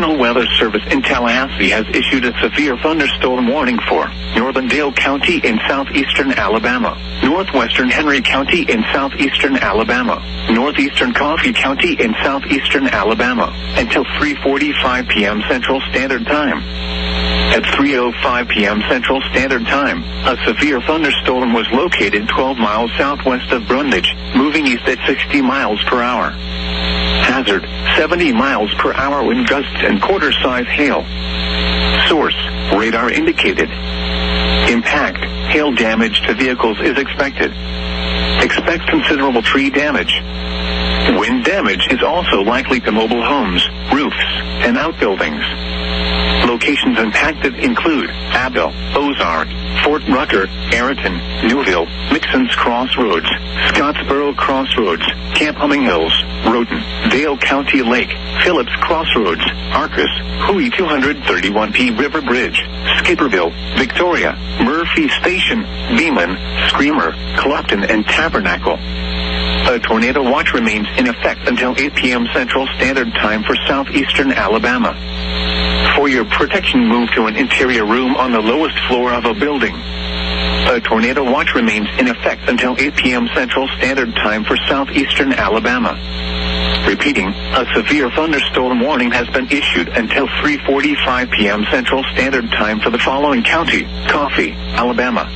National Weather Service in Tallahassee has issued a severe thunderstorm warning for northern Dale County in southeastern Alabama, northwestern Henry County in southeastern Alabama, northeastern Coffee County in southeastern Alabama, until 3:45 p.m. Central Standard Time. At 3:05 p.m. Central Standard Time, a severe thunderstorm was located 12 miles southwest of Brundage, moving east at 60 miles per hour. Hazard, 70 miles per hour wind gusts and quarter-size hail. Source, radar indicated. Impact, hail damage to vehicles is expected. Expect considerable tree damage. Wind damage is also likely to mobile homes, roofs, and outbuildings. Locations impacted include Abbeville, Ozark, Fort Rucker, Ayrton, Newville, Mixon's Crossroads, Scottsboro Crossroads, Camp Humming Hills, Roden, Dale County Lake, Phillips Crossroads, Arcus, Huey 231P River Bridge, Skipperville, Victoria, Murphy Station, Beeman, Screamer, Clufton, and Tabernacle. A tornado watch remains in effect until 8 p.m. Central Standard Time for southeastern Alabama. For your protection, move to an interior room on the lowest floor of a building. A tornado watch remains in effect until 8 p.m. Central Standard Time for southeastern Alabama. Repeating, a severe thunderstorm warning has been issued until 3:45 p.m. Central Standard Time for the following county: Coffee, Alabama,